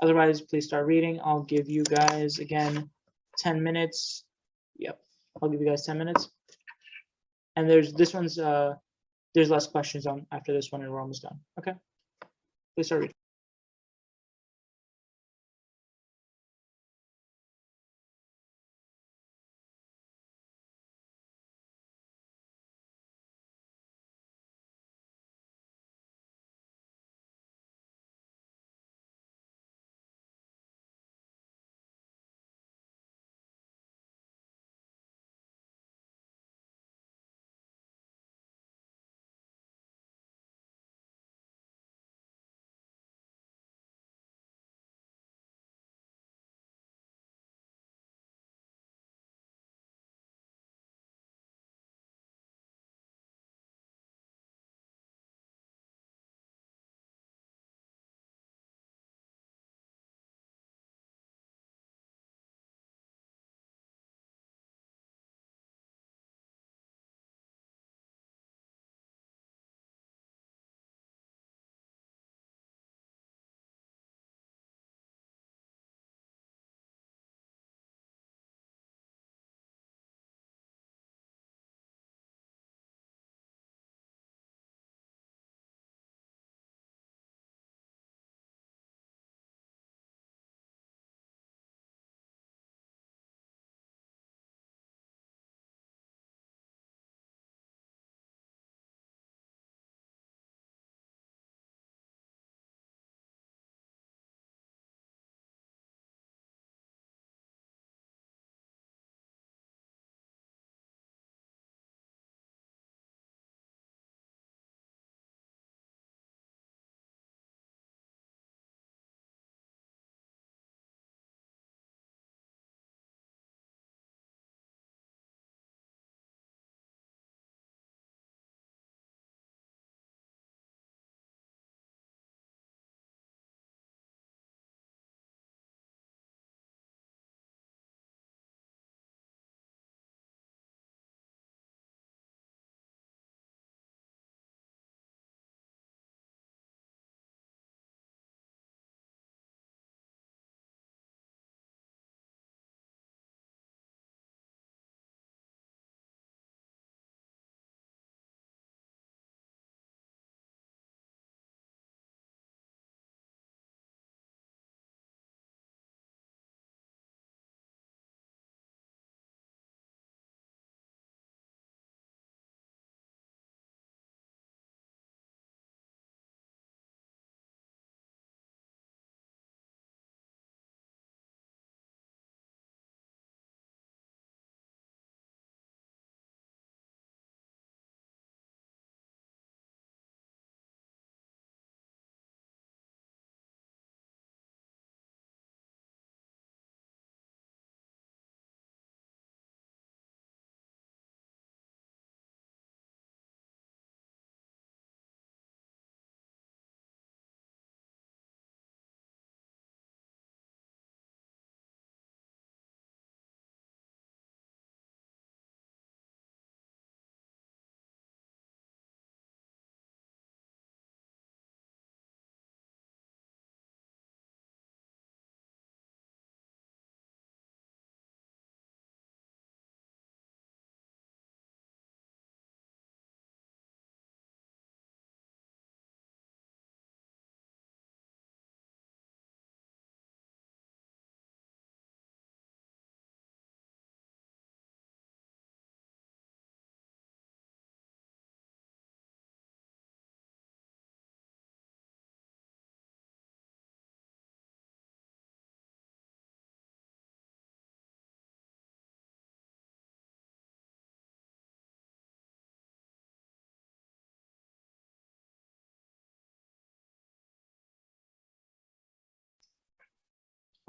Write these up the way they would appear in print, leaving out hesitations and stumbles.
Otherwise, please start reading. I'll give you guys, again, 10 minutes. Yep, I'll give you guys 10 minutes. And there's less questions on after this one, and we're almost done. Okay, please start reading.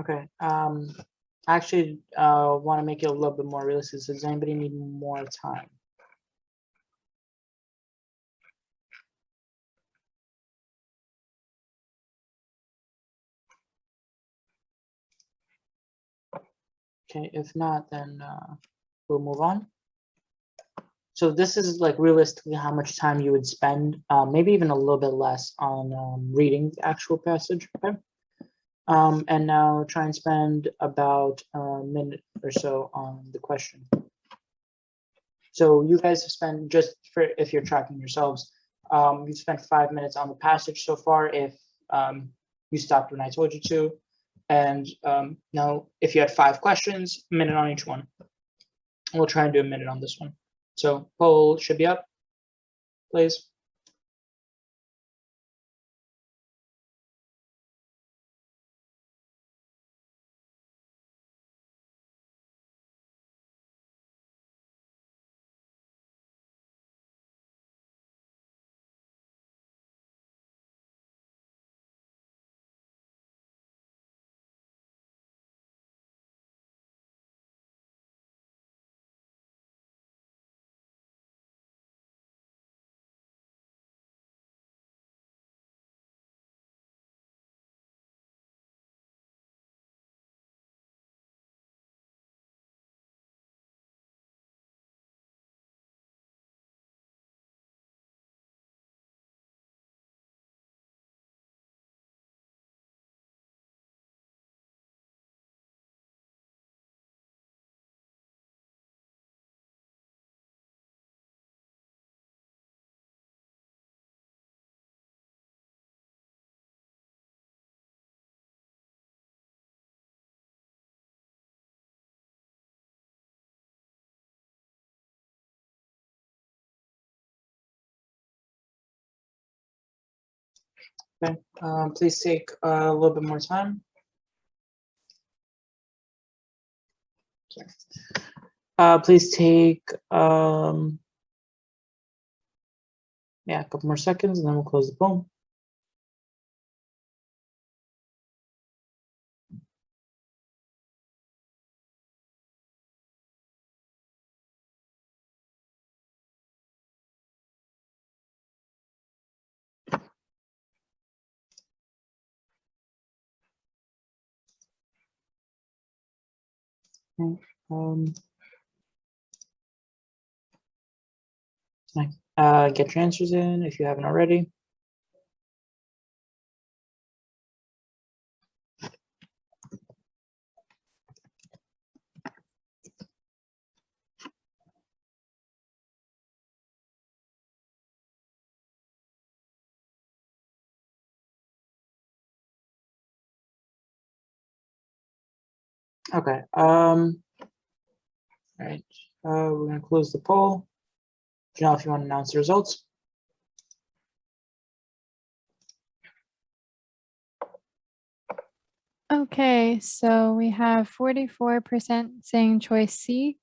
Okay. I actually want to make it a little bit more realistic. Does anybody need more time? Okay, if not, then we'll move on. So this is like realistically how much time you would spend, maybe even a little bit less on reading the actual passage. Okay. And now try and spend about a minute or so on the question. So you guys have spent, just for if you're tracking yourselves, you've spent 5 minutes on the passage so far if you stopped when I told you to. And now if you had 5 questions, a minute on each one. We'll try and do a minute on this one. So poll should be up, please. Okay, please take a little bit more time. Sorry. Please take yeah, a couple more seconds and then we'll close the poll. Okay, get your answers in if you haven't already. Okay, all right, we're gonna close the poll. Janelle, if you want to announce the results. Okay, so we have 44% saying choice C,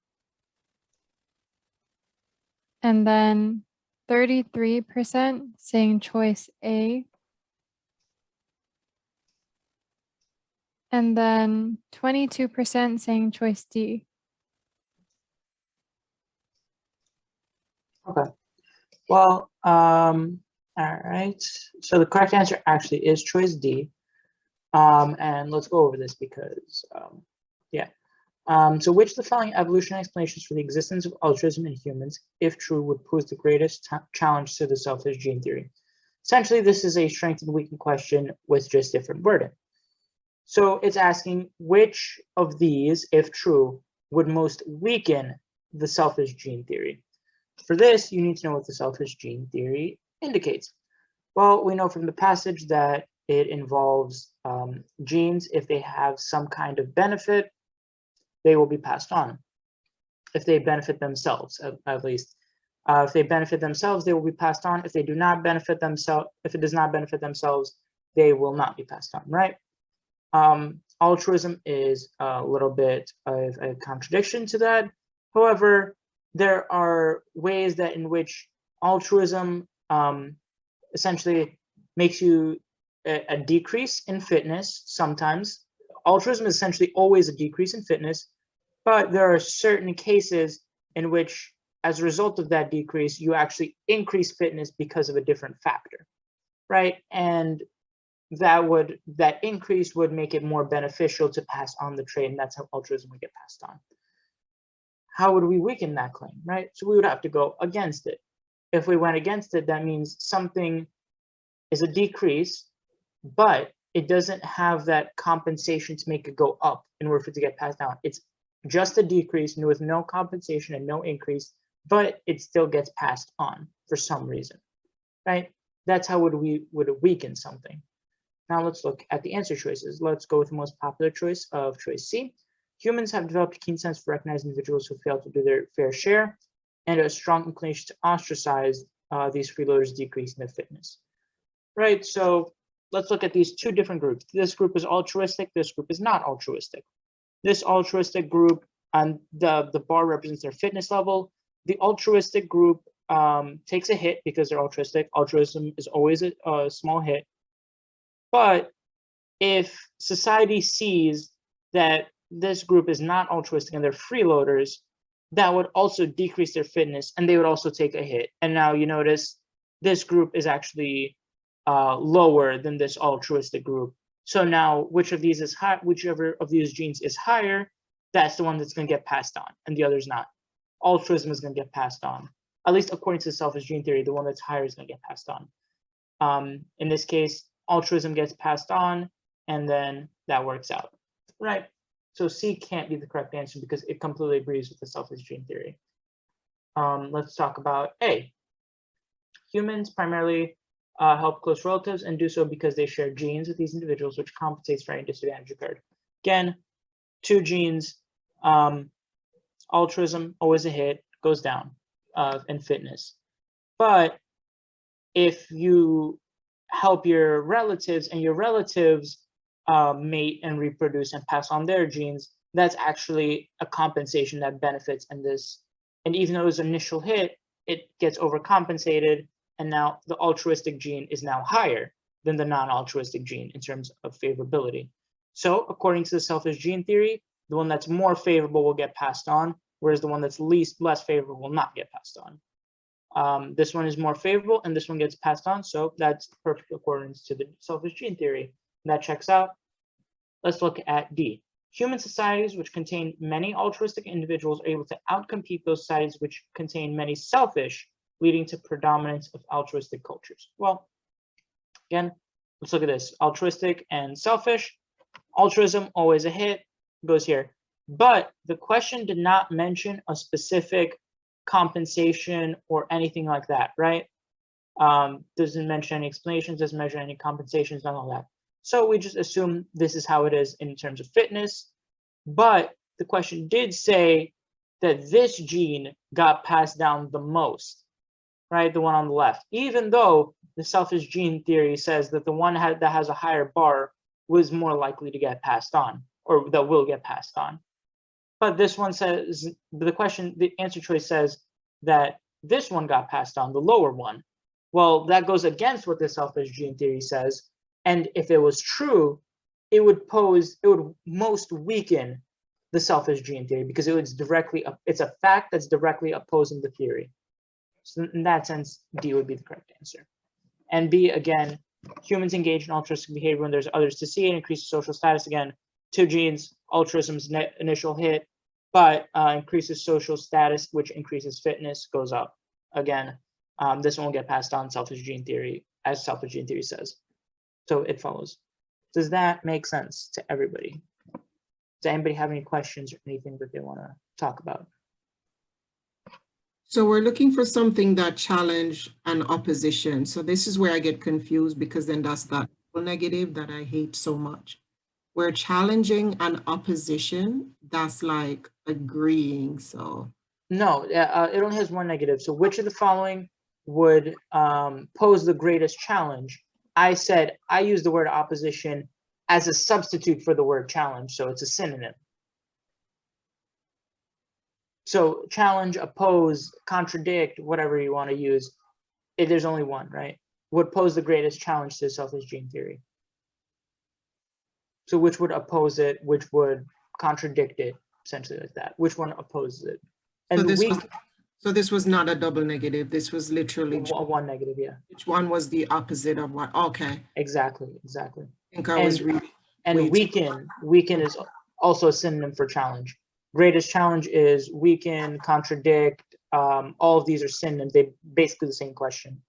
and then 33% saying choice A, and then 22% saying choice D. Okay, well, all right, so the correct answer actually is choice D. And let's go over this because, yeah. So which of the following evolutionary explanations for the existence of altruism in humans, if true, would pose the greatest challenge to the selfish gene theory? Essentially, this is a strength and weaken question with just different wording. So it's asking which of these, if true, would most weaken the selfish gene theory. For this, you need to know what the selfish gene theory indicates. Well, we know from the passage that it involves genes. If they have some kind of benefit, they will be passed on. If they benefit themselves, at least. If they benefit themselves, they will be passed on. If they do not benefit themselves, if it does not benefit themselves, they will not be passed on, right? Altruism is a little bit of a contradiction to that. However, there are ways that in which altruism essentially makes you a decrease in fitness sometimes. Altruism is essentially always a decrease in fitness, but there are certain cases in which, as a result of that decrease, you actually increase fitness because of a different factor, right? And that increase would make it more beneficial to pass on the trait, and that's how altruism would get passed on. How would we weaken that claim, right? So we would have to go against it. If we went against it, that means something is a decrease, but it doesn't have that compensation to make it go up in order for it to get passed down. It's just a decrease with no compensation and no increase, but it still gets passed on for some reason, right? That's how we would weaken something. Now let's look at the answer choices. Let's go with the most popular choice of choice C. Humans have developed a keen sense for recognizing individuals who fail to do their fair share and a strong inclination to ostracize these freeloaders, decreasing their fitness. Right, so let's look at these two different groups. This group is altruistic, this group is not altruistic. This altruistic group, and the bar represents their fitness level. The altruistic group takes a hit because they're altruistic. Altruism is always a small hit. But if society sees that this group is not altruistic and they're freeloaders, that would also decrease their fitness and they would also take a hit. And now you notice this group is actually lower than this altruistic group. So now which of these is high, whichever of these genes is higher, that's the one that's going to get passed on and the other's not. Altruism is going to get passed on. At least according to the selfish gene theory, the one that's higher is going to get passed on. In this case, altruism gets passed on and then that works out, right? So C can't be the correct answer because it completely agrees with the selfish gene theory. Let's talk about A. Humans primarily help close relatives and do so because they share genes with these individuals, which compensates for any disadvantage occurred. Again, two genes, altruism, always a hit, goes down, and fitness. But if you help your relatives and your relatives mate and reproduce and pass on their genes, that's actually a compensation that benefits in this. And even though it was an initial hit, it gets overcompensated. And now the altruistic gene is now higher than the non-altruistic gene in terms of favorability. So according to the selfish gene theory, the one that's more favorable will get passed on, whereas the one that's less favorable will not get passed on. This one is more favorable and this one gets passed on. So that's perfect accordance to the selfish gene theory. That checks out. Let's look at D. Human societies which contain many altruistic individuals are able to outcompete those societies which contain many selfish, leading to predominance of altruistic cultures. Well, again, let's look at this. Altruistic and selfish. Altruism, always a hit, goes here. But the question did not mention a specific compensation or anything like that, right? Doesn't mention any explanations, doesn't measure any compensations, none of that. So we just assume this is how it is in terms of fitness. But the question did say that this gene got passed down the most, right? The one on the left, even though the selfish gene theory says that the one that has a higher bar was more likely to get passed on, or that will get passed on. But this one says, the answer choice says that this one got passed on, the lower one. Well, that goes against what the selfish gene theory says. And if it was true, it would most weaken the selfish gene theory because it's a fact that's directly opposing the theory. So in that sense, D would be the correct answer. And B, again, humans engage in altruistic behavior when there's others to see and increases social status. Again, two genes, altruism's initial hit, but increases social status, which increases fitness, goes up. Again, this one will get passed on selfish gene theory, as selfish gene theory says. So it follows. Does that make sense to everybody? Does anybody have any questions or anything that they want to talk about? So we're looking for something that challenge and opposition. So this is where I get confused because then that's that negative that I hate so much. We're challenging an opposition, that's like agreeing, so. No, it only has one negative. So which of the following would pose the greatest challenge? I said I use the word opposition as a substitute for the word challenge, so it's a synonym. So challenge, oppose, contradict, whatever you want to use, there's only one, right? Would pose the greatest challenge to selfish gene theory. So which would oppose it, which would contradict it, essentially like that. Which one opposes it? And so this was not a double negative. This was literally one negative, yeah. Which one was the opposite of what? Okay. Exactly. I think I was reading. And weaken is also a synonym for challenge. Greatest challenge is weaken, contradict. All of these are synonyms. They basically the same question.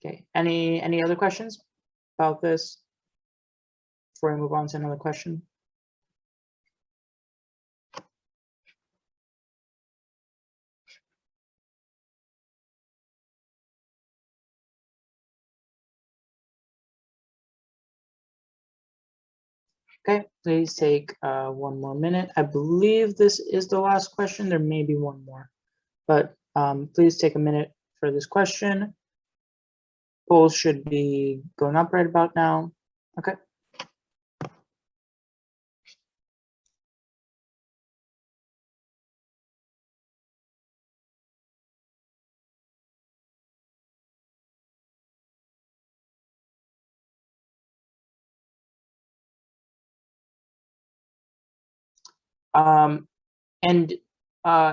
Okay. Any other questions? about this before we move on to another question? Okay, please take 1 more minute. I believe this is the last question. There may be one more, but please take a minute for this question. Polls should be going up right about now. Okay. And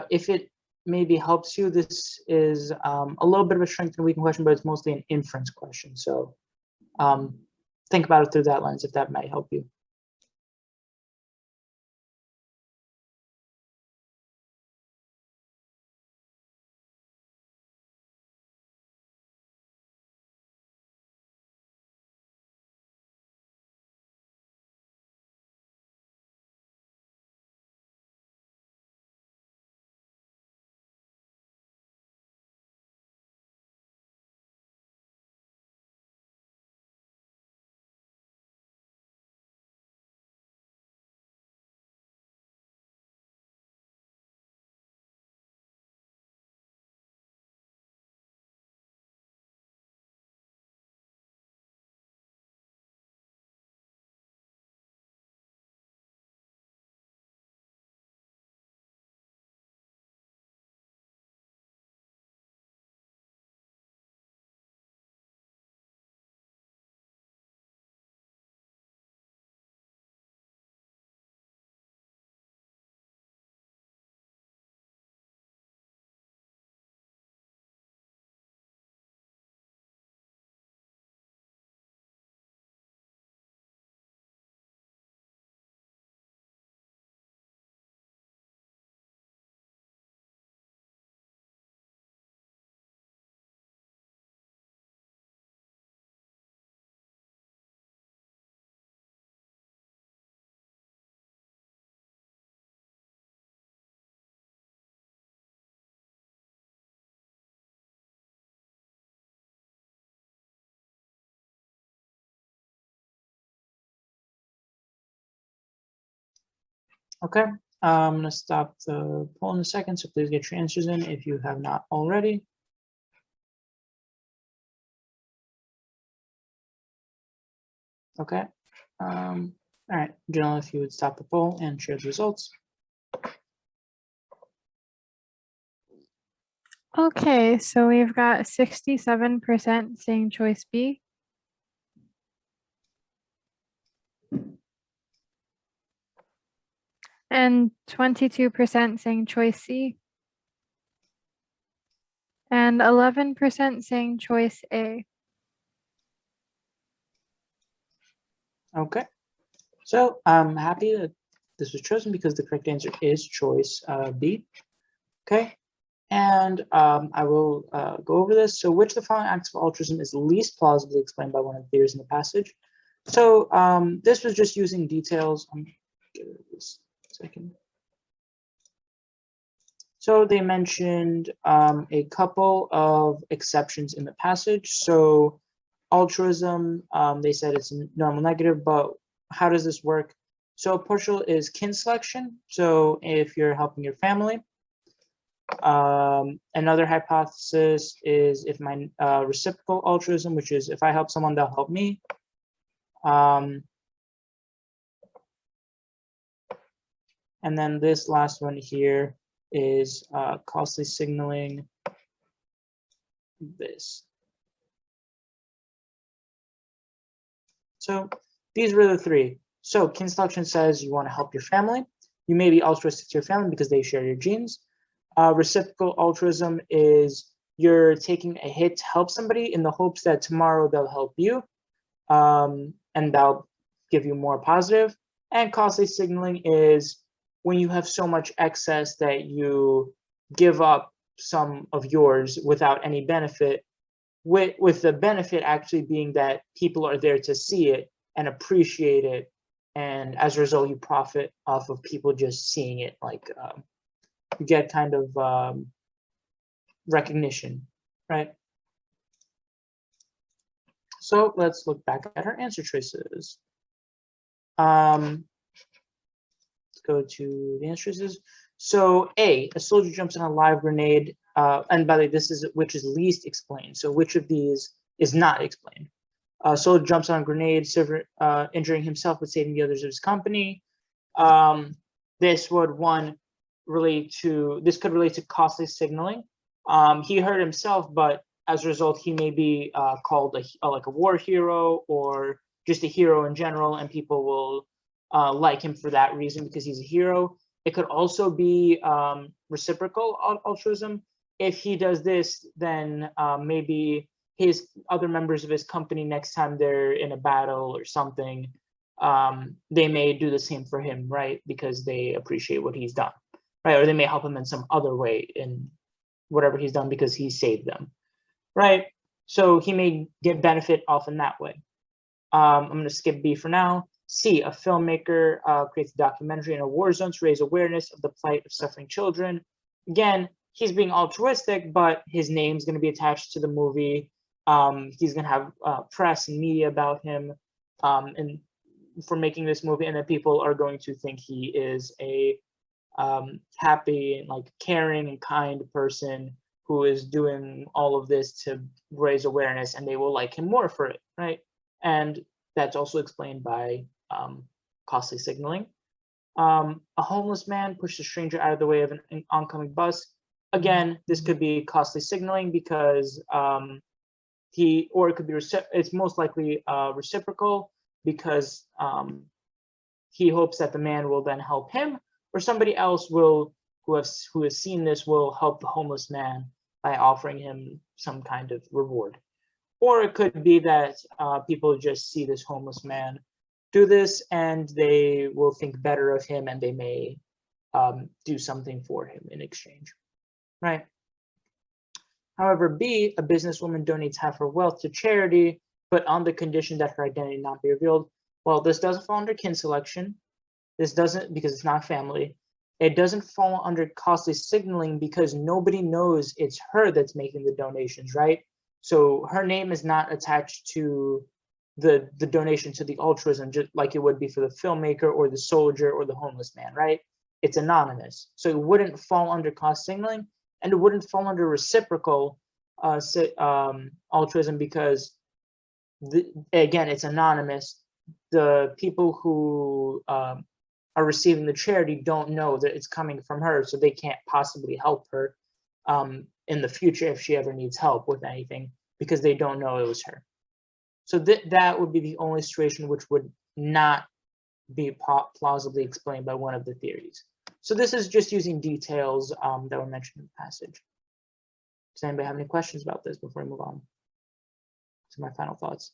if it maybe helps you, this is a little bit of a strength and weakness question, but it's mostly an inference question. So think about it through that lens, if that might help you. Okay, I'm gonna stop the poll in a second, so please get your answers in if you have not already. Okay, all right, Janelle, if you would stop the poll and share the results. Okay, so we've got 67% saying choice B. And 22% saying choice C. And 11% saying choice A. Okay, so I'm happy that this was chosen because the correct answer is choice B. Okay, and I will go over this. So which of the following acts of altruism is least plausibly explained by one of the theories in the passage? So this was just using details. Give it this second. So they mentioned a couple of exceptions in the passage. So altruism, they said it's normal negative, but how does this work? So partial is kin selection. So if you're helping your family. Another hypothesis is if my reciprocal altruism, which is if I help someone, they'll help me. And then this last one here is costly signaling this. So these were the three. So kin selection says you want to help your family. You may be altruistic to your family because they share your genes. Reciprocal altruism is you're taking a hit to help somebody in the hopes that tomorrow they'll help you, and that'll give you more positive. And costly signaling is when you have so much excess that you give up some of yours without any benefit with the benefit actually being that people are there to see it and appreciate it, and as a result you profit off of people just seeing it. Like you get kind of recognition, right? So let's look back at our answer choices. Let's go to the answer choices. So A, a soldier jumps on a live grenade, and by the way, this is which is least explained. So which of these is not explained? Soldier jumps on a grenade, injuring himself but saving the others of his company. This would this could relate to costly signaling. He hurt himself, but as a result, he may be called like a war hero or just a hero in general, and people will like him for that reason because he's a hero. It could also be reciprocal altruism. If he does this, then maybe his other members of his company, next time they're in a battle or something, they may do the same for him, right? Because they appreciate what he's done, right? Or they may help him in some other way in whatever he's done because he saved them, right? So he may get benefit off in that way. I'm going to skip B for now. C, a filmmaker creates a documentary in a war zone to raise awareness of the plight of suffering children. Again, he's being altruistic, but his name's going to be attached to the movie. He's going to have press and media about him and for making this movie, and then people are going to think he is a happy and like caring and kind person who is doing all of this to raise awareness, and they will like him more for it, right? And that's also explained by costly signaling. A homeless man pushed a stranger out of the way of an oncoming bus. Again, this could be costly signaling because it could be it's most likely reciprocal because he hopes that the man will then help him, or somebody else who has seen this will help the homeless man by offering him some kind of reward. Or it could be that people just see this homeless man do this and they will think better of him and they may do something for him in exchange, right? However, B, a businesswoman donates half her wealth to charity, but on the condition that her identity not be revealed. Well, this doesn't fall under kin selection. This doesn't, because it's not family. It doesn't fall under costly signaling because nobody knows it's her that's making the donations, right? So her name is not attached to the donation to the altruism, just like it would be for the filmmaker or the soldier or the homeless man, right? It's anonymous. So it wouldn't fall under cost signaling, and it wouldn't fall under reciprocal altruism because, again, it's anonymous. The people who are receiving the charity don't know that it's coming from her, so they can't possibly help her in the future if she ever needs help with anything because they don't know it was her. So that would be the only situation which would not be plausibly explained by one of the theories. So this is just using details that were mentioned in the passage. Does anybody have any questions about this before we move on to my final thoughts?